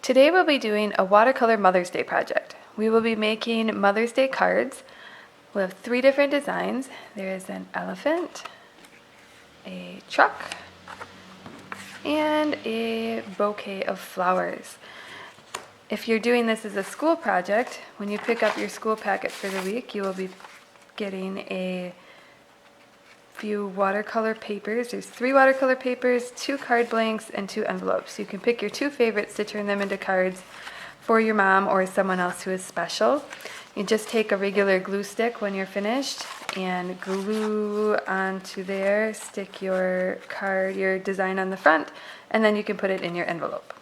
Today we'll be doing a watercolor Mother's Day project. We will be making Mother's Day cards. We'll have 3 different designs. There is an elephant, a truck, and a bouquet of flowers. If you're doing this as a school project, when you pick up your school packet for the week, you will be getting a few watercolor papers. There's 3 watercolor papers, 2 card blanks, and 2 envelopes. You can pick your 2 favorites to turn them into cards for your mom or someone else who is special. You just take a regular glue stick when you're finished and glue onto there, stick your card, your design on the front, and then you can put it in your envelope.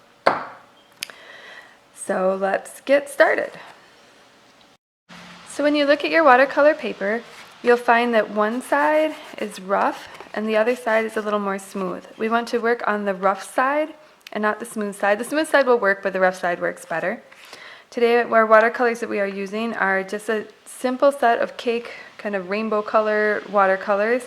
So let's get started. So when you look at your watercolor paper, you'll find that one side is rough and the other side is a little more smooth. We want to work on the rough side and not the smooth side. The smooth side will work, but the rough side works better. Today, our watercolors that we are using are just a simple set of cake, kind of rainbow color watercolors.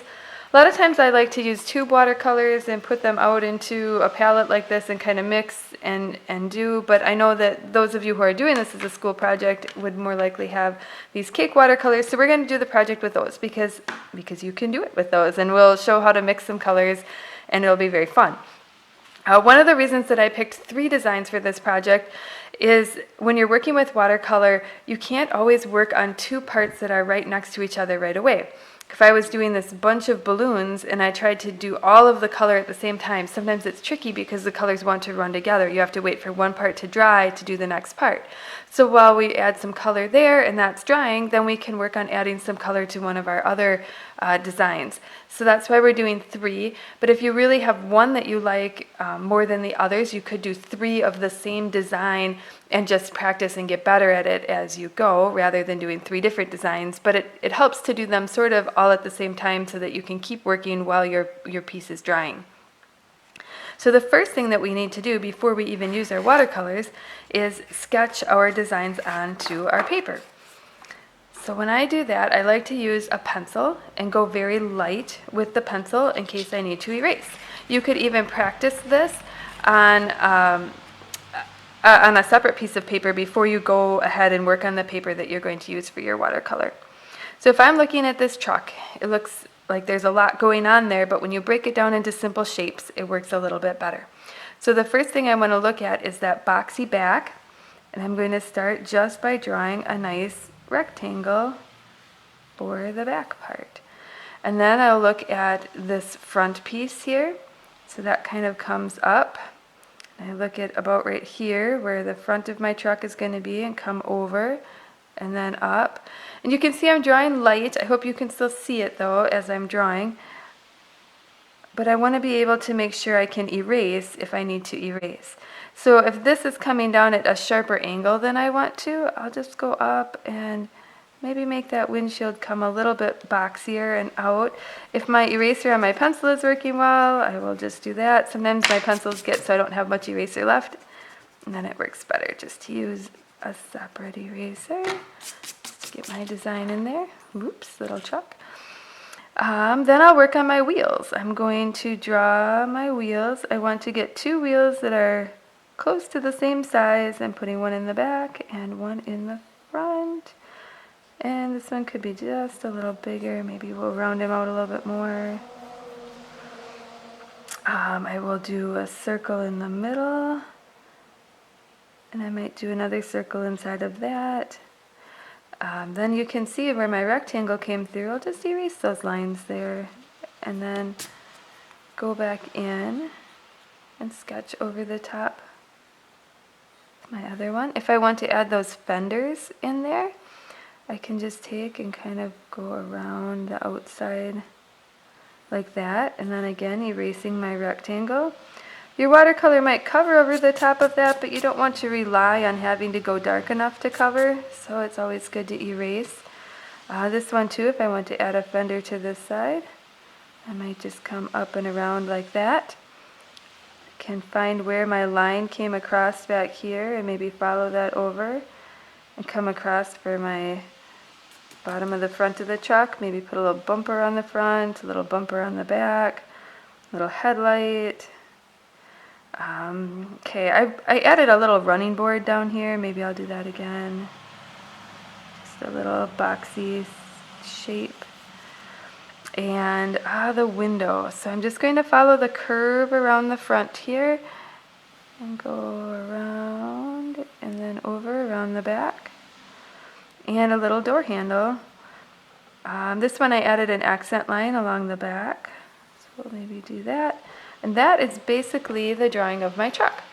A lot of times I like to use tube watercolors and put them out into a palette like this and kind of mix and do, but I know that those of you who are doing this as a school project would more likely have these cake watercolors, so we're going to do the project with those because you can do it with those, and we'll show how to mix some colors and it'll be very fun. One of the reasons that I picked 3 designs for this project is when you're working with watercolor, you can't always work on 2 parts that are right next to each other right away. If I was doing this bunch of balloons and I tried to do all of the color at the same time, sometimes it's tricky because the colors want to run together. You have to wait for one part to dry to do the next part. So while we add some color there and that's drying, then we can work on adding some color to one of our other designs. So that's why we're doing 3. But if you really have one that you like more than the others, you could do 3 of the same design and just practice and get better at it as you go, rather than doing 3 different designs. But it helps to do them sort of all at the same time so that you can keep working while your piece is drying. So the first thing that we need to do before we even use our watercolors is sketch our designs onto our paper. So when I do that, I like to use a pencil and go very light with the pencil in case I need to erase. You could even practice this on a separate piece of paper before you go ahead and work on the paper that you're going to use for your watercolor. So if I'm looking at this truck, it looks like there's a lot going on there, but when you break it down into simple shapes, it works a little bit better. So the first thing I want to look at is that boxy back, and I'm going to start just by drawing a nice rectangle for the back part. And then I'll look at this front piece here, so that kind of comes up. I look at about right here where the front of my truck is going to be and come over and then up. And you can see I'm drawing light. I hope you can still see it though as I'm drawing. But I want to be able to make sure I can erase if I need to erase. So if this is coming down at a sharper angle than I want to, I'll just go up and maybe make that windshield come a little bit boxier and out. If my eraser on my pencil is working well, I will just do that. Sometimes my pencils get so I don't have much eraser left, and then it works better just to use a separate eraser. Just to get my design in there. Oops, little truck. Then I'll work on my wheels. I'm going to draw my wheels. I want to get 2 wheels that are close to the same size. I'm putting one in the back and one in the front. And this one could be just a little bigger. Maybe we'll round him out a little bit more. I will do a circle in the middle. And I might do another circle inside of that. Then you can see where my rectangle came through. I'll just erase those lines there. And then go back in and sketch over the top my other one. If I want to add those fenders in there, I can just take and kind of go around the outside like that, and then again erasing my rectangle. Your watercolor might cover over the top of that, but you don't want to rely on having to go dark enough to cover, so it's always good to erase. This one too, if I want to add a fender to this side, I might just come up and around like that. I can find where my line came across back here and maybe follow that over and come across for my bottom of the front of the truck. Maybe put a little bumper on the front, a little bumper on the back, a little headlight. Okay, I added a little running board down here. Maybe I'll do that again. Just a little boxy shape. And the window. So I'm just going to follow the curve around the front here and go around and then over around the back. And a little door handle. This one I added an accent line along the back. So we'll maybe do that. And that is basically the drawing of my truck.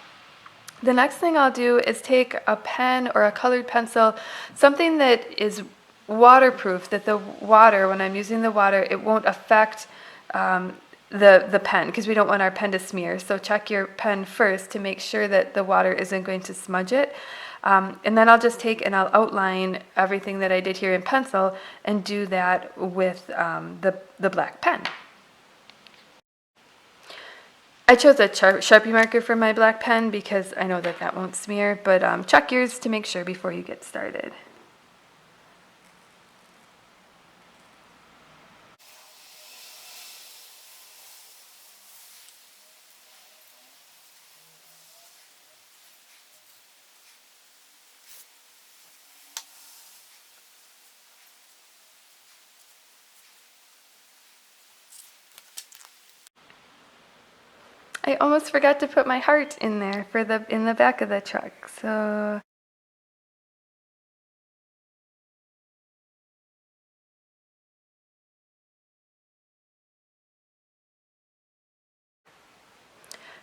The next thing I'll do is take a pen or a colored pencil, something that is waterproof, that the water, when I'm using the water, it won't affect the pen, because we don't want our pen to smear. So check your pen first to make sure that the water isn't going to smudge it. And then I'll just take and I'll outline everything that I did here in pencil and do that with the black pen. I chose a Sharpie marker for my black pen because I know that that won't smear, but check yours to make sure before you get started. I almost forgot to put my heart in there for in the back of the truck. So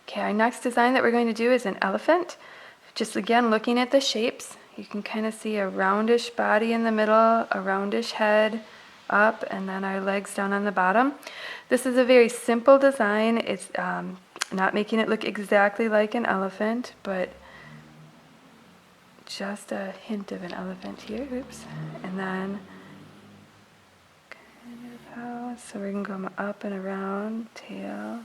okay, our next design that we're going to do is an elephant. Just again looking at the shapes, you can kind of see a roundish body in the middle, a roundish head up, and then our legs down on the bottom. This is a very simple design. It's not making it look exactly like an elephant, but just a hint of an elephant here. Oops. And then kind of how, so we're going to go up and around, tail.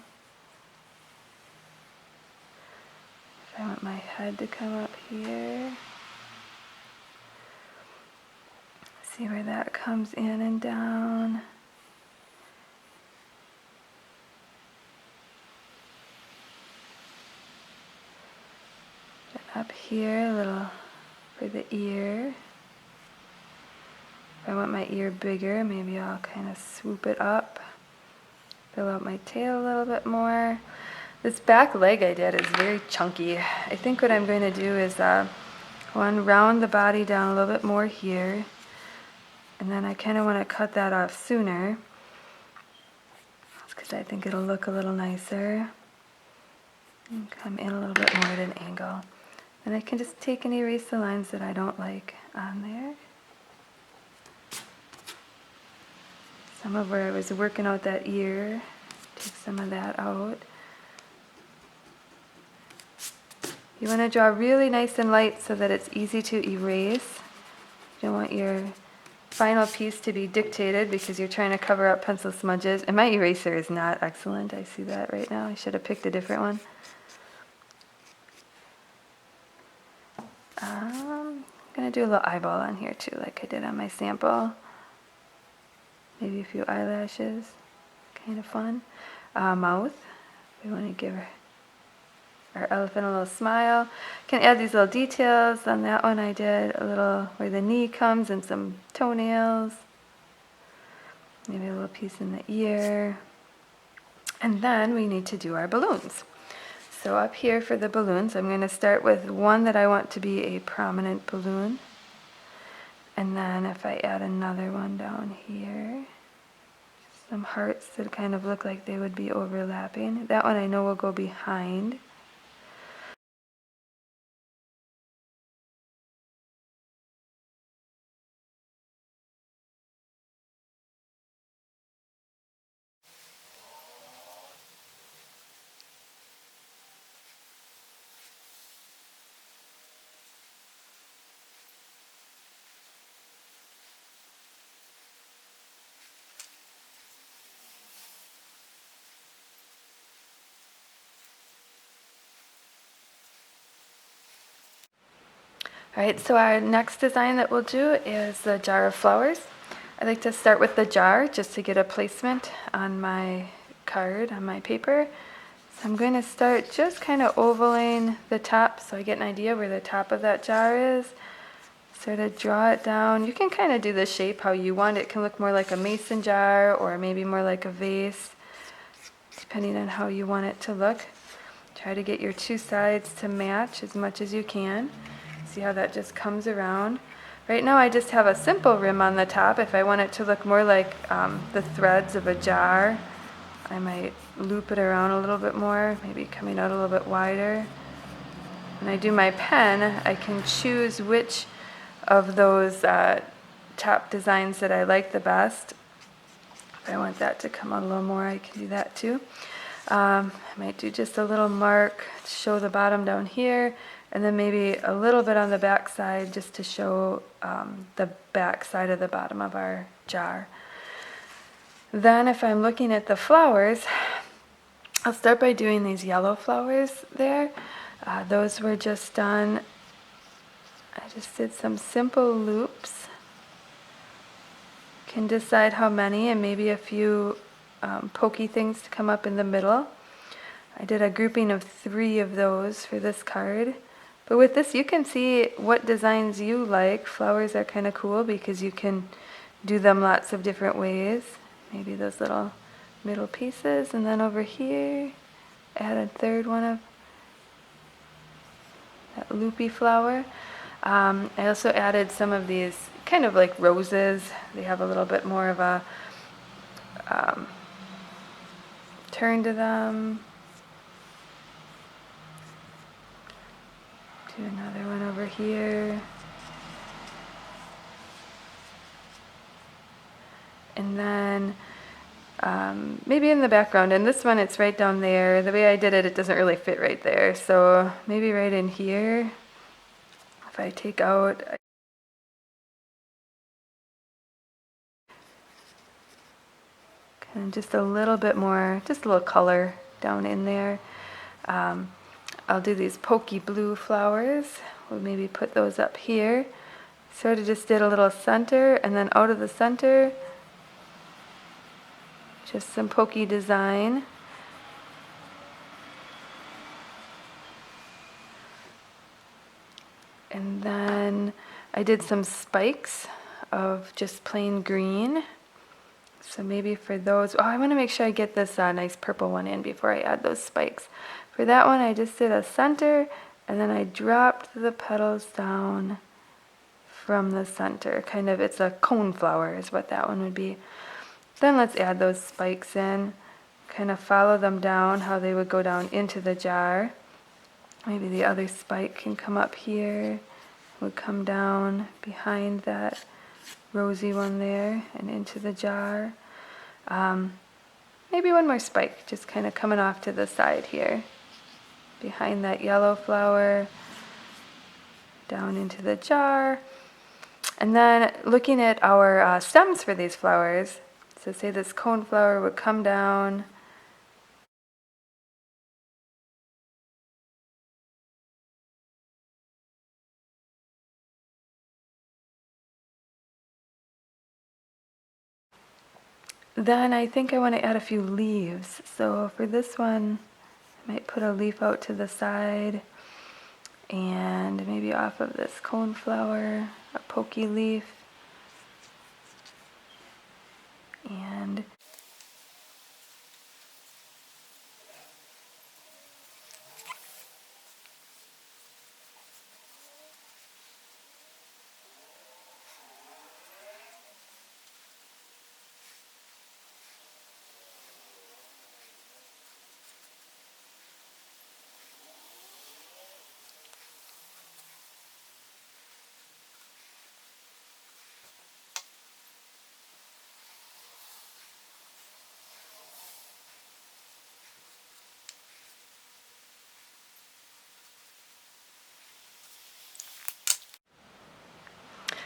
If I want my head to come up here. See where that comes in and down. Up here, a little for the ear. If I want my ear bigger, maybe I'll kind of swoop it up. Fill out my tail a little bit more. This back leg I did is very chunky. I think what I'm going to do is one, round the body down a little bit more here. And then I kind of want to cut that off sooner, because I think it'll look a little nicer. And come in a little bit more at an angle. And I can just take and erase the lines that I don't like on there. Some of where I was working out that ear, take some of that out. You want to draw really nice and light so that it's easy to erase. You don't want your final piece to be dictated because you're trying to cover up pencil smudges. And my eraser is not excellent. I see that right now. I should have picked a different one. I'm going to do a little eyeball on here too, like I did on my sample. Maybe a few eyelashes. Kind of fun. Mouth. We want to give our elephant a little smile. Can add these little details. On that one I did a little where the knee comes and some toenails. Maybe a little piece in the ear. And then we need to do our balloons. So up here for the balloons, I'm going to start with one that I want to be a prominent balloon. And then if I add another one down here, some hearts that kind of look like they would be overlapping. That one I know will go behind. Alright, so our next design that we'll do is the jar of flowers. I like to start with the jar just to get a placement on my card, on my paper. So I'm going to start just kind of ovaling the top so I get an idea where the top of that jar is. Sort of draw it down. You can kind of do the shape how you want. It can look more like a mason jar or maybe more like a vase, depending on how you want it to look. Try to get your two sides to match as much as you can. See how that just comes around. Right now I just have a simple rim on the top. If I want it to look more like the threads of a jar, I might loop it around a little bit more, maybe coming out a little bit wider. When I do my pen, I can choose which of those top designs that I like the best. If I want that to come out a little more, I can do that too. I might do just a little mark to show the bottom down here, and then maybe a little bit on the back side just to show the back side of the bottom of our jar. Then if I'm looking at the flowers, I'll start by doing these yellow flowers there. Those were just done, I just did some simple loops. Can decide how many and maybe a few pokey things to come up in the middle. I did a grouping of 3 of those for this card. But with this you can see what designs you like. Flowers are kind of cool because you can do them lots of different ways. Maybe those little middle pieces, and then over here add a third one of that loopy flower. I also added some of these kind of like roses. They have a little bit more of a turn to them. Do another one over here. And then maybe in the background, and this one it's right down there. The way I did it, it doesn't really fit right there. So maybe right in here, if I take out and just a little bit more, just a little color down in there. I'll do these pokey blue flowers. We'll maybe put those up here. Sort of just did a little center, and then out of the center, just some pokey design. And then I did some spikes of just plain green. So maybe for those, I want to make sure I get this nice purple one in before I add those spikes. For that one, I just did a center, and then I dropped the petals down from the center. Kind of, it's a cone flower is what that one would be. Then let's add those spikes in. Kind of follow them down, how they would go down into the jar. Maybe the other spike can come up here, would come down behind that rosy one there and into the jar. Maybe one more spike, just kind of coming off to the side here, behind that yellow flower, down into the jar. And then looking at our stems for these flowers, so say this cone flower would come down, then I think I want to add a few leaves. So for this one, I might put a leaf out to the side, and maybe off of this cone flower, a pokey leaf. And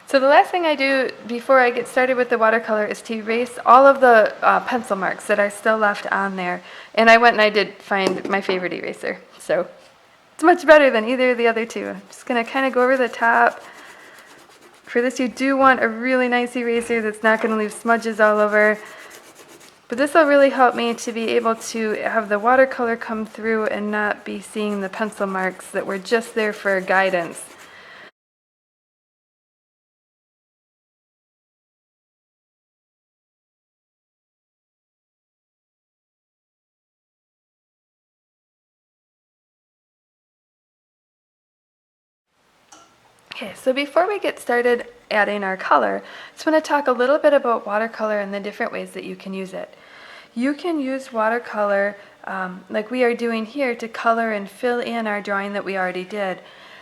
so the last thing I do before I get started with the watercolor is to erase all of the pencil marks that are still left on there. And I went and I did find my favorite eraser. So it's much better than either of the other two. I'm just going to kind of go over the top. For this, you do want a really nice eraser that's not going to leave smudges all over. But this will really help me to be able to have the watercolor come through and not be seeing the pencil marks that were just there for guidance. Okay, so before we get started adding our color, I just want to talk a little bit about watercolor and the different ways that you can use it. You can use watercolor like we are doing here to color and fill in our drawing that we already did.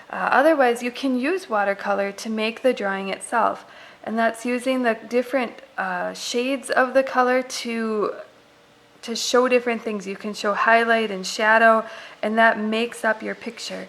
Otherwise, you can use watercolor to make the drawing itself, and that's using the different shades of the color to show different things. You can show highlight and shadow, and that makes up your picture.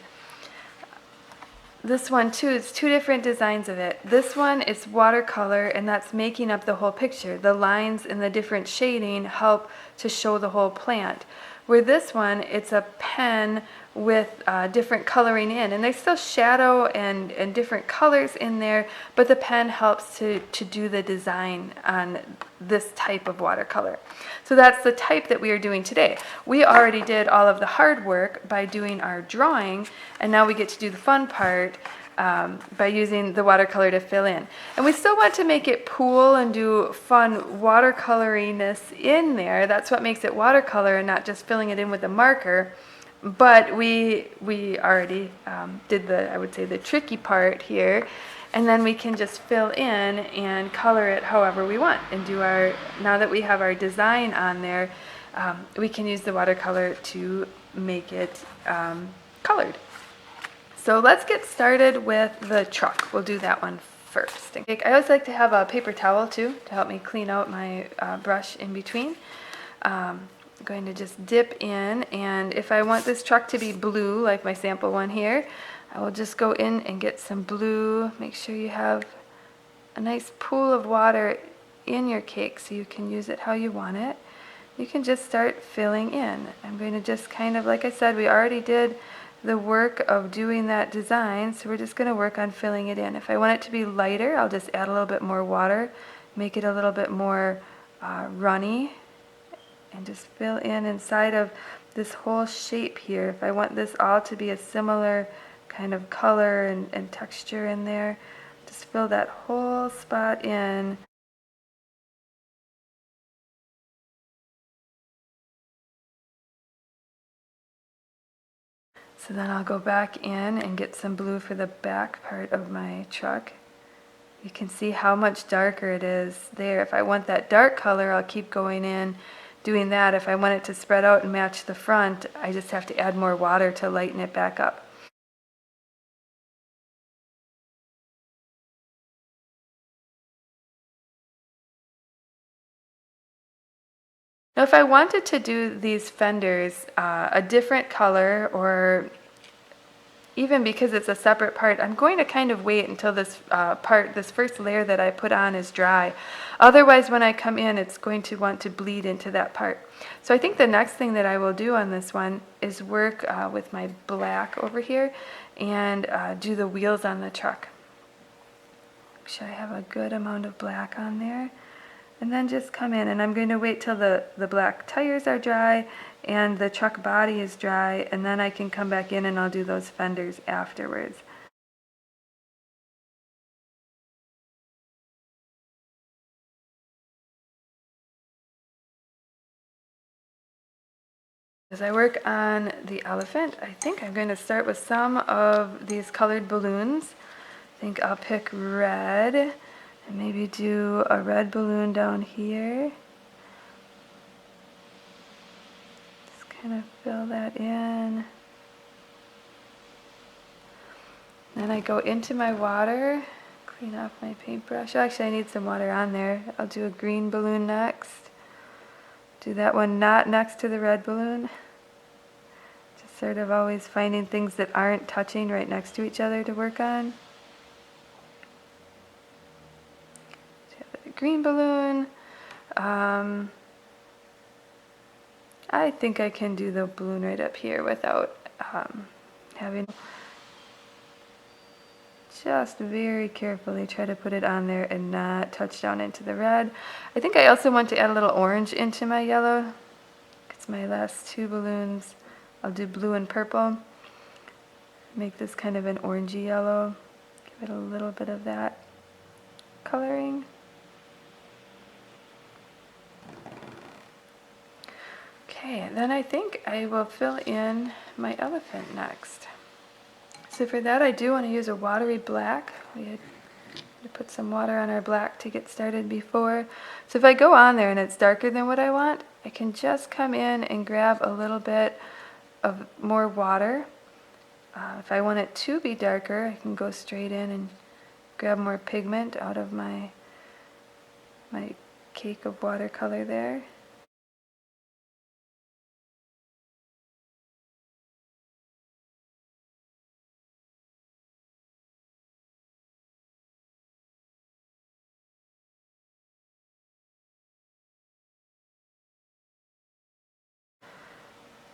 This one too is two different designs of it. This one is watercolor, and that's making up the whole picture. The lines and the different shading help to show the whole plant. Where this one, it's a pen with different coloring in, and there's still shadow and different colors in there, but the pen helps to do the design on this type of watercolor. So that's the type that we are doing today. We already did all of the hard work by doing our drawing, and now we get to do the fun part by using the watercolor to fill in. And we still want to make it cool and do fun watercoloriness in there. That's what makes it watercolor and not just filling it in with a marker. But we already did the, I would say, the tricky part here, and then we can just fill in and color it however we want and do our, now that we have our design on there, we can use the watercolor to make it colored. So let's get started with the truck. We'll do that one first. I always like to have a paper towel too to help me clean out my brush in between. I'm going to just dip in, and if I want this truck to be blue like my sample one here, I will just go in and get some blue. Make sure you have a nice pool of water in your cake so you can use it how you want it. You can just start filling in. I'm going to just kind of, like I said, we already did the work of doing that design, so we're just going to work on filling it in. If I want it to be lighter, I'll just add a little bit more water, make it a little bit more runny, and just fill in inside of this whole shape here. If I want this all to be a similar kind of color and texture in there, just fill that whole spot in. So then I'll go back in and get some blue for the back part of my truck. You can see how much darker it is there. If I want that dark color, I'll keep going in doing that. If I want it to spread out and match the front, I just have to add more water to lighten it back up. Now if I wanted to do these fenders a different color, or even because it's a separate part, I'm going to kind of wait until this this first layer that I put on is dry. Otherwise, when I come in, it's going to want to bleed into that part. So I think the next thing that I will do on this one is work with my black over here and do the wheels on the truck. Make sure I have a good amount of black on there. And then just come in, and I'm going to wait till the black tires are dry and the truck body is dry, and then I can come back in and I'll do those fenders afterwards. As I work on the elephant, I think I'm going to start with some of these colored balloons. I think I'll pick red and maybe do a red balloon down here. Just kind of fill that in. Then I go into my water, clean off my paintbrush. Actually, I need some water on there. I'll do a green balloon next. Do that one not next to the red balloon. Just sort of always finding things that aren't touching right next to each other to work on. So the green balloon. I think I can do the balloon right up here without having just very carefully try to put it on there and not touch down into the red. I think I also want to add a little orange into my yellow, because my last two balloons, I'll do blue and purple. Make this kind of an orangey yellow. Give it a little bit of that coloring. Okay, then I think I will fill in my elephant next. So for that I do want to use a watery black. We had to put some water on our black to get started before. So if I go on there and it's darker than what I want, I can just come in and grab a little bit of more water. If I want it to be darker, I can go straight in and grab more pigment out of my cake of watercolor there.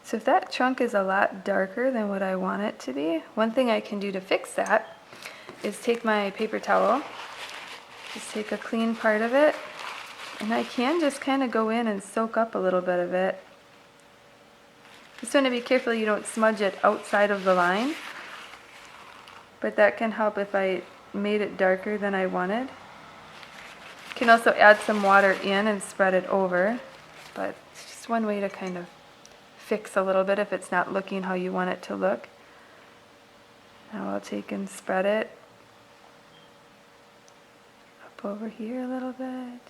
So if that trunk is a lot darker than what I want it to be, one thing I can do to fix that is take my paper towel, just take a clean part of it, and I can just kind of go in and soak up a little bit of it. Just want to be careful you don't smudge it outside of the line, but that can help if I made it darker than I wanted. You can also add some water in and spread it over, but it's just one way to kind of fix a little bit if it's not looking how you want it to look. Now I'll take and spread it up over here a little bit.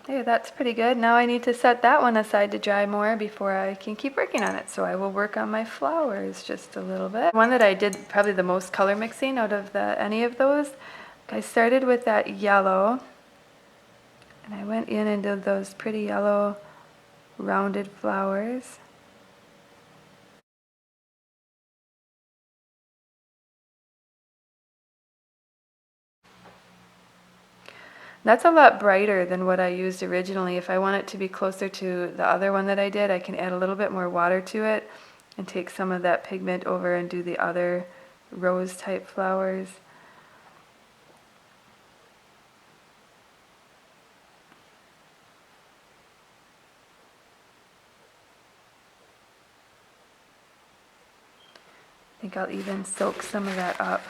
There, that's pretty good. Now I need to set that one aside to dry more before I can keep working on it. So I will work on my flowers just a little bit. One that I did probably the most color mixing out of any of those, I started with that yellow, and I went in and did those pretty yellow rounded flowers. That's a lot brighter than what I used originally. If I want it to be closer to the other one that I did, I can add a little bit more water to it and take some of that pigment over and do the other rose type flowers. I think I'll even soak some of that up.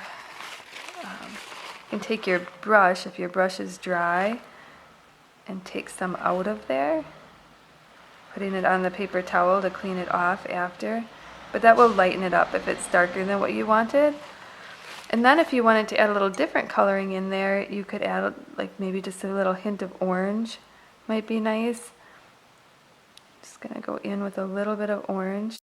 You can take your brush, if your brush is dry, and take some out of there, putting it on the paper towel to clean it off after. But that will lighten it up if it's darker than what you wanted. And then if you wanted to add a little different coloring in there, you could add like maybe just a little hint of orange. Might be nice. Just going to go in with a little bit of orange.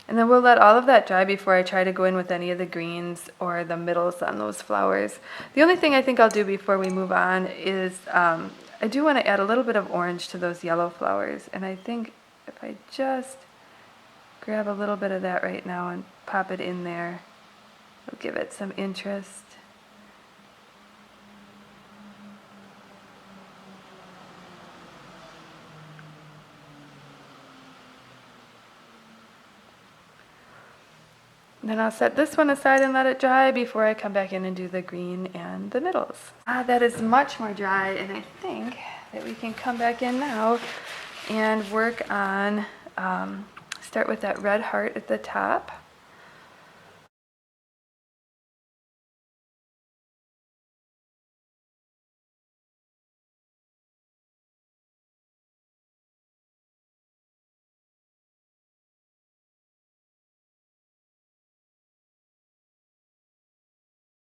And then we'll let all of that dry before I try to go in with any of the greens or the middles on those flowers. The only thing I think I'll do before we move on is I do want to add a little bit of orange to those yellow flowers. And I think if I just grab a little bit of that right now and pop it in there, it'll give it some interest. Then I'll set this one aside and let it dry before I come back in and do the green and the middles. That is much more dry, and I think that we can come back in now and work on, start with that red heart at the top.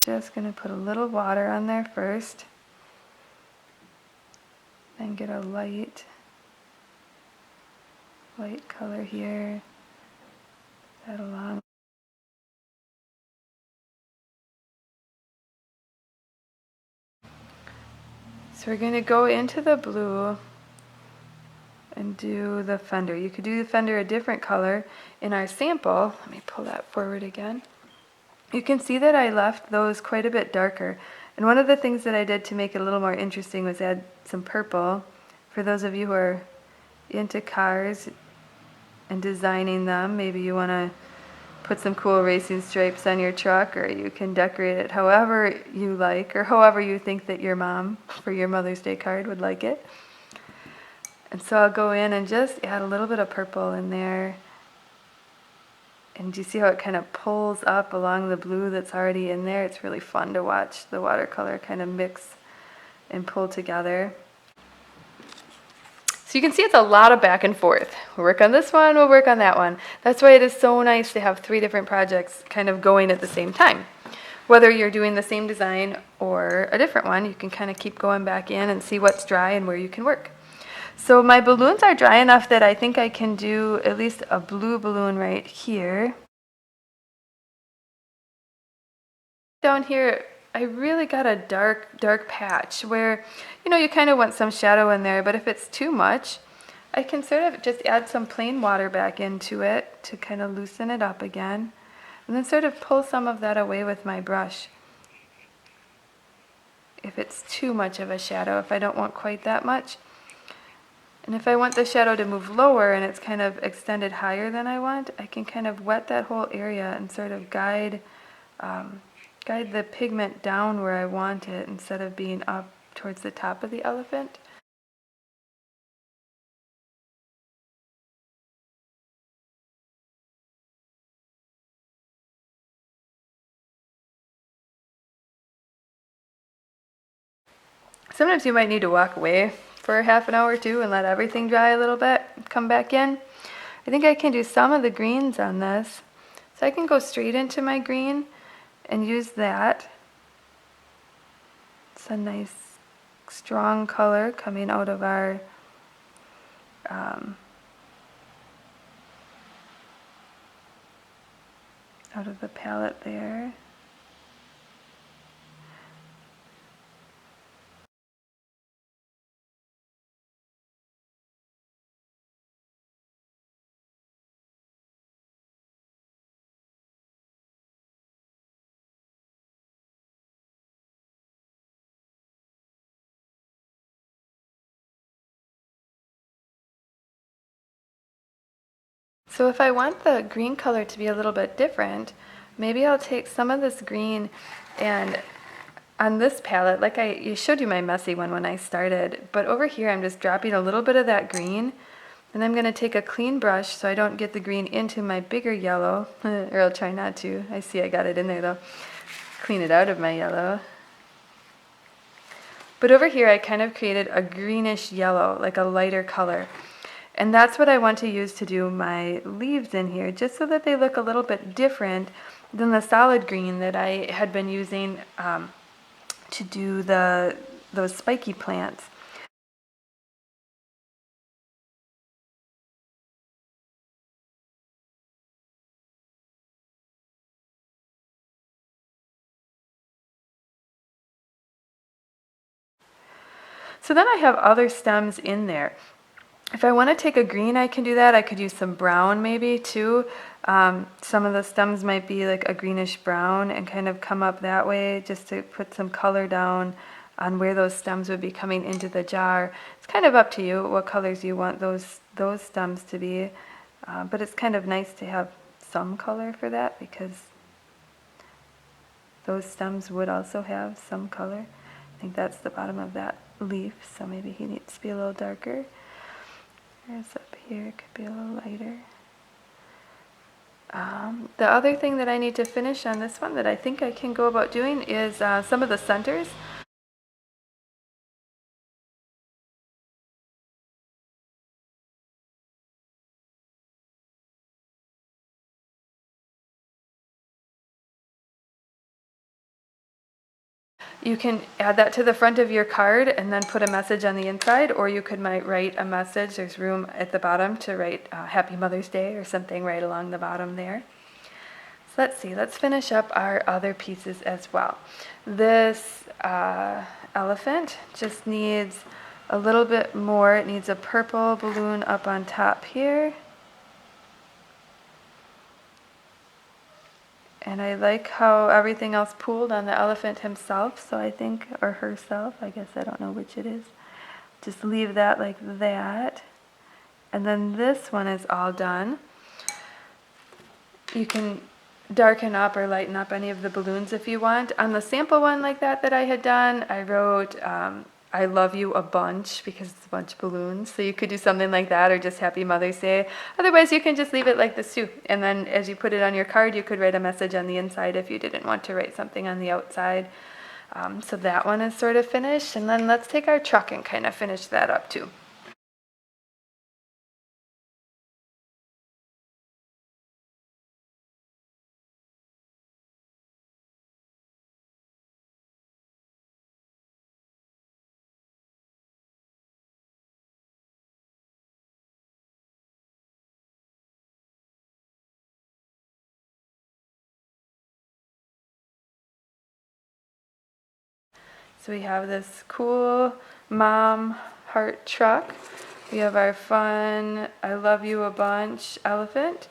Just going to put a little water on there first, then get a light light color here, that along. So we're going to go into the blue and do the fender. You could do the fender a different color. In our sample, let me pull that forward again. You can see that I left those quite a bit darker. And one of the things that I did to make it a little more interesting was add some purple. For those of you who are into cars and designing them, maybe you want to put some cool racing stripes on your truck, or you can decorate it however you like, or however you think that your mom for your Mother's Day card would like it. And so I'll go in and just add a little bit of purple in there. And do you see how it kind of pulls up along the blue that's already in there? It's really fun to watch the watercolor kind of mix and pull together. So you can see it's a lot of back and forth. We'll work on this one, we'll work on that one. That's why it is so nice to have 3 different projects kind of going at the same time. Whether you're doing the same design or a different one, you can kind of keep going back in and see what's dry and where you can work. So my balloons are dry enough that I think I can do at least a blue balloon right here. Down here, I really got a dark patch where, you kind of want some shadow in there, but if it's too much, I can sort of just add some plain water back into it to kind of loosen it up again, and then sort of pull some of that away with my brush. If it's too much of a shadow, if I don't want quite that much. And if I want the shadow to move lower and it's kind of extended higher than I want, I can kind of wet that whole area and sort of guide the pigment down where I want it instead of being up towards the top of the elephant. Sometimes you might need to walk away for half an hour or two and let everything dry a little bit, come back in. I think I can do some of the greens on this. So I can go straight into my green and use that. It's a nice strong color coming out of our out of the palette there. So if I want the green color to be a little bit different, maybe I'll take some of this green, and on this palette, like I showed you my messy one when I started, but over here I'm just dropping a little bit of that green, and I'm going to take a clean brush so I don't get the green into my bigger yellow, or I'll try not to. I see I got it in there though. Clean it out of my yellow. But over here I kind of created a greenish yellow, like a lighter color. And that's what I want to use to do my leaves in here, just so that they look a little bit different than the solid green that I had been using to do those spiky plants. So then I have other stems in there. If I want to take a green, I can do that. I could use some brown maybe too. Some of the stems might be like a greenish brown and kind of come up that way just to put some color down on where those stems would be coming into the jar. It's kind of up to you what colors you want those stems to be. But it's kind of nice to have some color for that because those stems would also have some color. I think that's the bottom of that leaf, so maybe he needs to be a little darker. Whereas up here it could be a little lighter. The other thing that I need to finish on this one that I think I can go about doing is some of the centers. You can add that to the front of your card and then put a message on the inside, or you might write a message. There's room at the bottom to write Happy Mother's Day or something right along the bottom there. So let's see, let's finish up our other pieces as well. This elephant just needs a little bit more. It needs a purple balloon up on top here. And I like how everything else pooled on the elephant himself, so I think, or herself, I guess, I don't know which it is. Just leave that like that. And then this one is all done. You can darken up or lighten up any of the balloons if you want. On the sample one like that I had done, I wrote, I love you a bunch, because it's a bunch of balloons. So you could do something like that, or just Happy Mother's Day. Otherwise, you can just leave it like this too. And then as you put it on your card, you could write a message on the inside if you didn't want to write something on the outside. So that one is sort of finished. And then let's take our truck and kind of finish that up too. So we have this cool mom heart truck. We have our fun I love you a bunch elephant.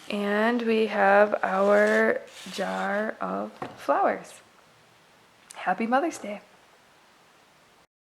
And we have our jar of flowers. Happy Mother's Day.